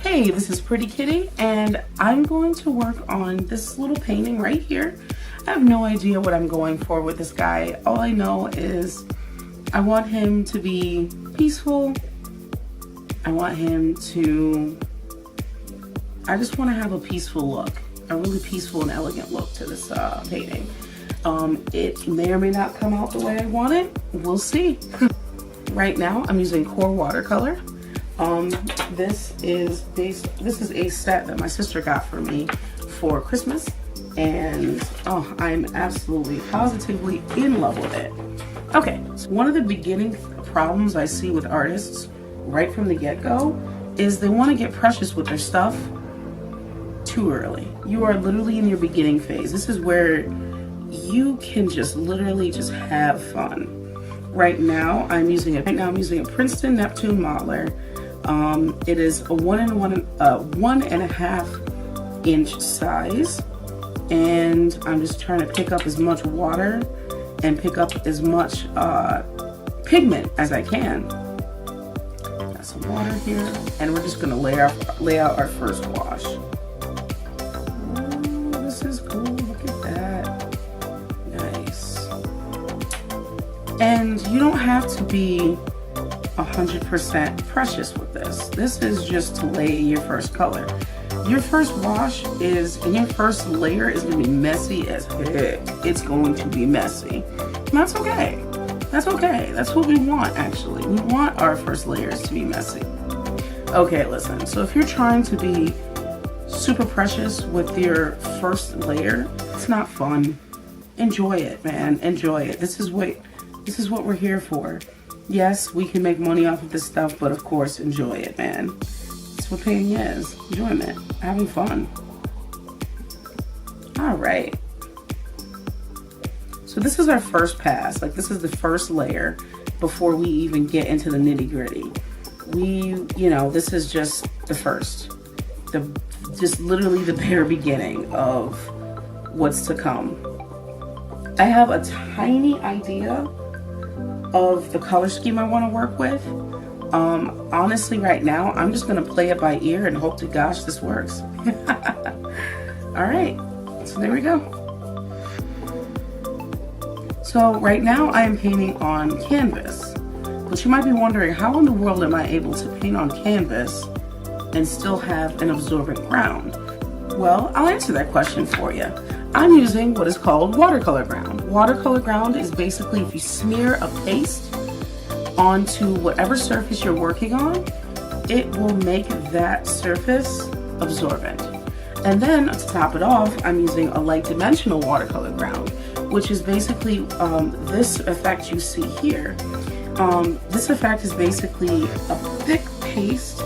Hey, this is Pretty Kitty, and I'm going to work on this little painting right here. I have no idea what I'm going for with this guy. All I know is I want him to be peaceful. I just want to have a peaceful look, a really peaceful and elegant look to this painting. It may or may not come out the way I want it. We'll see. Right now, I'm using Core Watercolor. This is a set that my sister got for me for Christmas, and I'm absolutely positively in love with it. Okay, so one of the beginning problems I see with artists right from the get-go is they want to get precious with their stuff too early. You are literally in your beginning phase. This is where you can just literally just have fun. Right now I'm using a Princeton Neptune modeler. It is a 1.5 inch size, and I'm just trying to pick up as much water and pick up as much pigment as I can. Got some water here, and we're just gonna lay out our first wash. Ooh, this is cool. Look at that. Nice. And you don't have to be 100% precious with this. This is just to lay your first color. Your first wash and your first layer is gonna be messy as heck. It's going to be messy. And that's okay. That's okay. That's what we want, actually. We want our first layers to be messy. Okay, listen. So if you're trying to be super precious with your first layer, it's not fun. Enjoy it, man. Enjoy it. This is what we're here for. Yes, we can make money off of this stuff, but of course, enjoy it, man. That's what painting is. Enjoyment. Having fun. All right. So this is our first pass. Like, this is the first layer before we even get into the nitty gritty. This is just the first. Just literally the bare beginning of what's to come. I have a tiny idea of the color scheme I want to work with. Honestly, right now, I'm just going to play it by ear and hope to gosh this works. All right, so there we go. So right now I am painting on canvas, but you might be wondering, how in the world am I able to paint on canvas and still have an absorbent ground? Well, I'll answer that question for you. I'm using what is called watercolor ground. Watercolor ground is basically if you smear a paste onto whatever surface you're working on, it will make that surface absorbent. And then to top it off, I'm using a light dimensional watercolor ground, which is basically this effect you see here. This effect is basically a thick paste,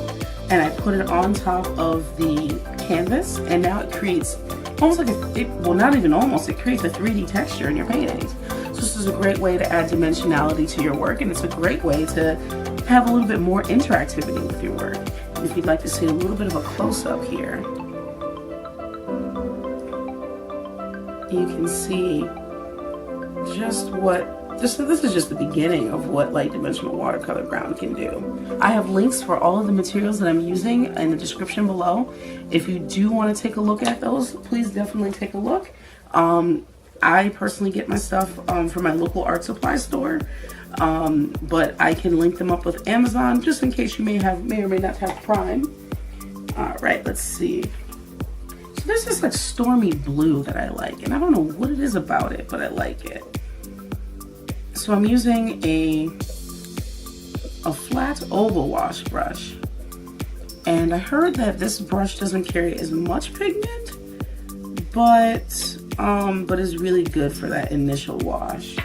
and I put it on top of the canvas, and now it creates almost like it creates a 3D texture in your paintings. So this is a great way to add dimensionality to your work, and it's a great way to have a little bit more interactivity with your work. And if you'd like to see a little bit of a close-up here, you can see this is just the beginning of what light dimensional watercolor ground can do. I have links for all of the materials that I'm using in the description below. If you do want to take a look at those, please definitely take a look. I personally get my stuff from my local art supply store, but I can link them up with Amazon just in case you may or may not have Prime. All right, let's see. So there's this like stormy blue that I like, and I don't know what it is about it, but I like it. So I'm using a flat oval wash brush, and I heard that this brush doesn't carry as much pigment, but is really good for that initial wash.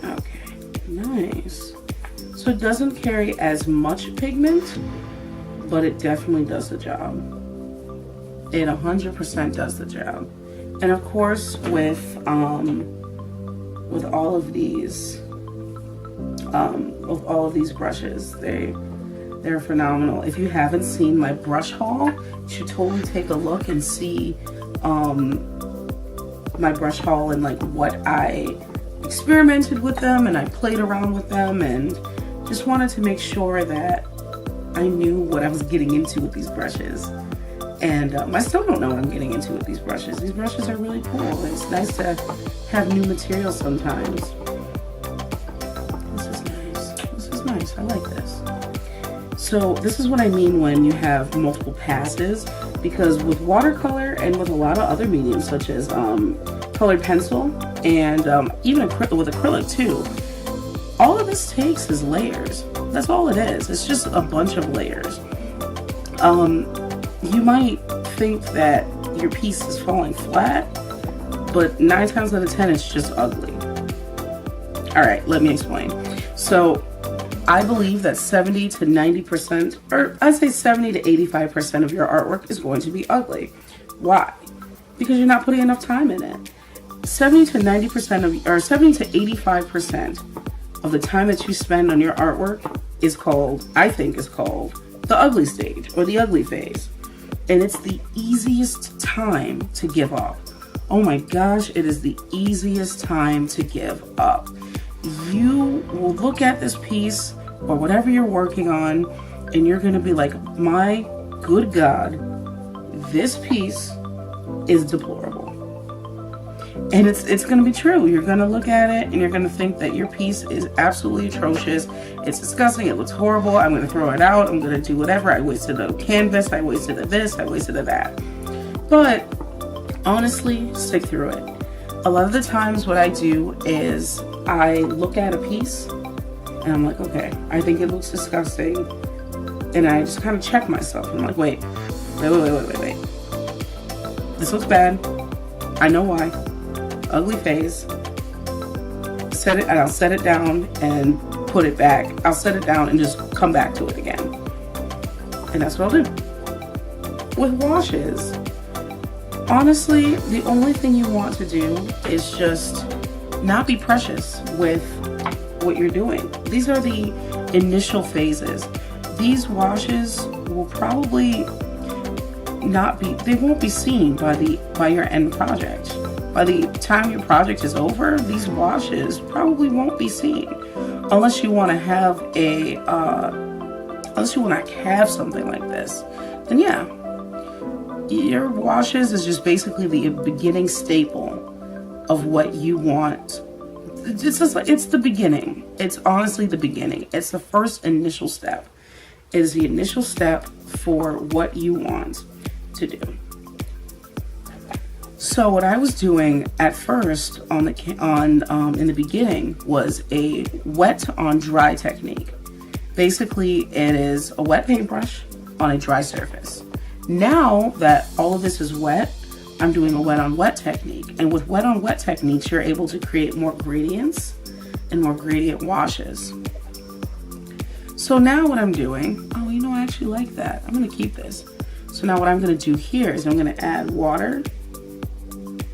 Okay, nice. So it doesn't carry as much pigment, but it definitely does the job. It 100% does the job. And of course, with all of these brushes, they're phenomenal. If you haven't seen my brush haul, you should totally take a look and see my brush haul and like what I experimented with them, and I played around with them, and just wanted to make sure that I knew what I was getting into with these brushes. And I still don't know what I'm getting into with these brushes. These brushes are really cool. It's nice to have new material sometimes. This is nice. This is nice. I like this. So this is what I mean when you have multiple passes, because with watercolor and with a lot of other mediums such as colored pencil and even with acrylic too, all of this takes is layers. That's all it is. It's just a bunch of layers. You might think that your piece is falling flat, but 9 times out of 10 it's just ugly. All right, let me explain. So I believe that 70 to 90%, or I'd say 70 to 85% of your artwork is going to be ugly. Why? Because you're not putting enough time in it. 70 to 90% of, or 70 to 85% of the time that you spend on your artwork is called, I think is called, the ugly stage or the ugly phase. And it's the easiest time to give up. Oh my gosh, it is the easiest time to give up. You will look at this piece or whatever you're working on and you're gonna be like, my good God, this piece is deplorable. And it's gonna be true. You're gonna look at it and you're gonna think that your piece is absolutely atrocious. It's disgusting, it looks horrible, I'm gonna throw it out, I'm gonna do whatever. I wasted a canvas, I wasted a this, I wasted a that. But honestly, stick through it. A lot of the times what I do is I look at a piece and I'm like, okay, I think it looks disgusting. And I just kind of check myself. I'm like, wait. This looks bad. I know why. Ugly phase. Set it, and I'll set it down and put it back. I'll set it down and just come back to it again. And that's what I'll do. With washes, honestly, the only thing you want to do is just not be precious with what you're doing. These are the initial phases. These washes will probably not be, they won't be seen by your end project. By the time your project is over, these washes probably won't be seen unless you want to have something like this. Then yeah, your washes is just basically the beginning staple of what you want. It's just like, it's the beginning. It's honestly the beginning. It's the first initial step. It is the initial step for what you want to do. So what I was doing at first in the beginning was a wet on dry technique. Basically, it is a wet paintbrush on a dry surface. Now that all of this is wet, I'm doing a wet on wet technique. And with wet on wet techniques, you're able to create more gradients and more gradient washes. So now what I'm doing, oh, you know, I actually like that. I'm gonna keep this. So now what I'm gonna do here is I'm gonna add water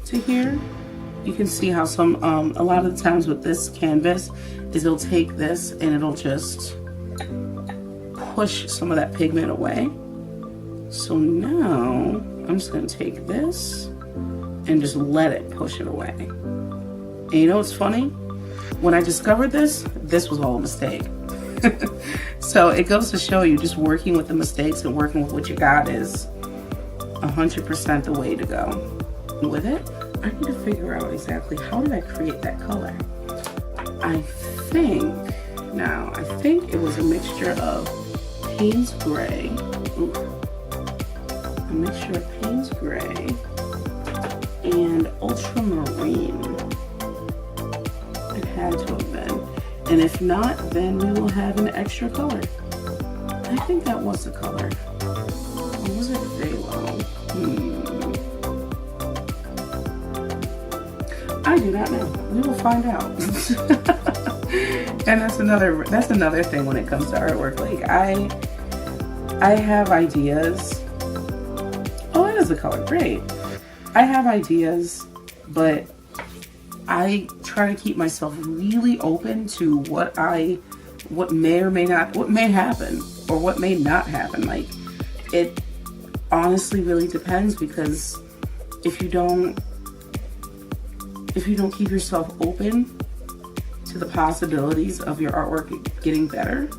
to here. You can see how a lot of the times with this canvas is it'll take this and it'll just push some of that pigment away. So now I'm just gonna take this and just let it push it away. And you know what's funny? When I discovered this was all a mistake. So it goes to show you, just working with the mistakes and working with what you got is 100% the way to go. With it, I need to figure out exactly how did I create that color. I think it was a mixture of Payne's Gray, a mixture of Payne's Gray and Ultramarine. It had to have been. And if not, then we will have an extra color. I think that was the color. Or was it Phthalo? I do not know. We will find out. And that's another thing when it comes to artwork. Like I have ideas. Oh, that is the color. Great. I have ideas, but I try to keep myself really open to what may happen or what may not happen. Like, it honestly really depends, because if you don't keep yourself open to the possibilities of your artwork getting better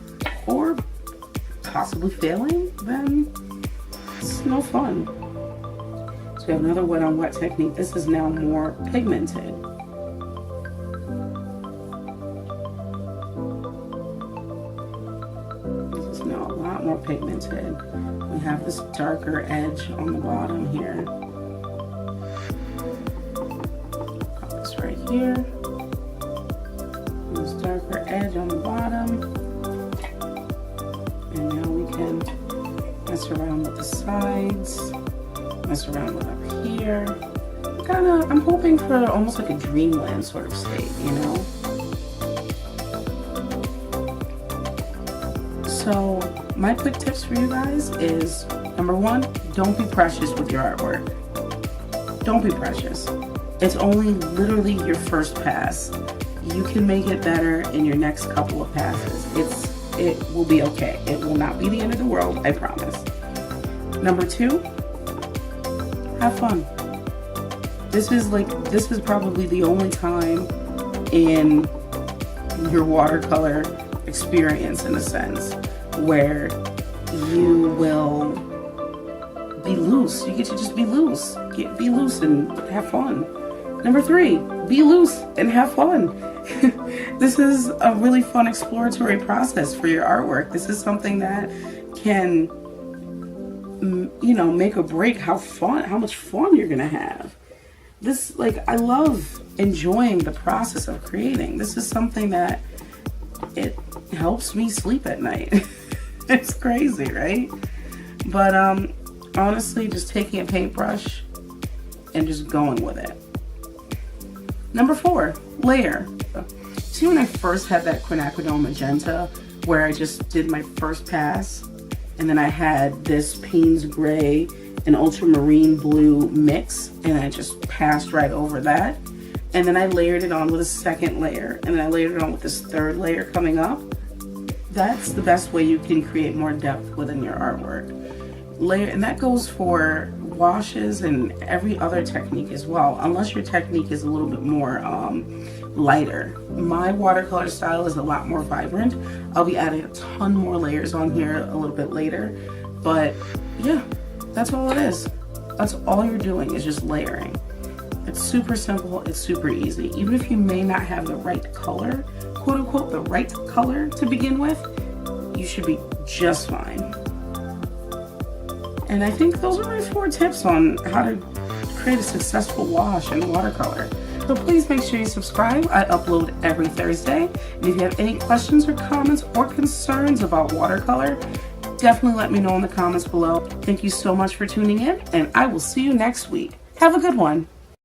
or possibly failing, then it's no fun. So we have another wet on wet technique. This is now more pigmented. This is now a lot more pigmented. We have this darker edge on the bottom here. Got this right here. This darker edge on the bottom. And now we can mess around with the sides, mess around with up here. I'm hoping for almost like a dreamland sort of state, you know? So my quick tips for you guys is, number one, don't be precious with your artwork. Don't be precious. It's only literally your first pass. You can make it better in your next couple of passes. It will be okay. It will not be the end of the world, I promise. Number two, have fun. This is probably the only time in your watercolor experience, in a sense, where you will be loose. You get to just be loose. Be loose and have fun. Number three, be loose and have fun. This is a really fun exploratory process for your artwork. This is something that can, you know, make or break how much fun you're gonna have. This, I love enjoying the process of creating. This is something that it helps me sleep at night. It's crazy, right? But honestly, just taking a paintbrush and just going with it. Number four, layer. See, when I first had that quinacridone magenta, where I just did my first pass, and then I had this Payne's Gray and ultramarine blue mix, and I just passed right over that. And then I layered it on with a second layer, and then I layered it on with this third layer coming up. That's the best way you can create more depth within your artwork. And that goes for washes and every other technique as well, unless your technique is a little bit more lighter. My watercolor style is a lot more vibrant. I'll be adding a ton more layers on here a little bit later, but yeah, that's all it is. That's all you're doing, is just layering. It's super simple, it's super easy. Even if you may not have the right color, quote unquote, the right color to begin with, you should be just fine. And I think those are my 4 tips on how to create a successful wash in watercolor. So please make sure you subscribe. I upload every Thursday. And if you have any questions or comments or concerns about watercolor, definitely let me know in the comments below. Thank you so much for tuning in, and I will see you next week. Have a good one.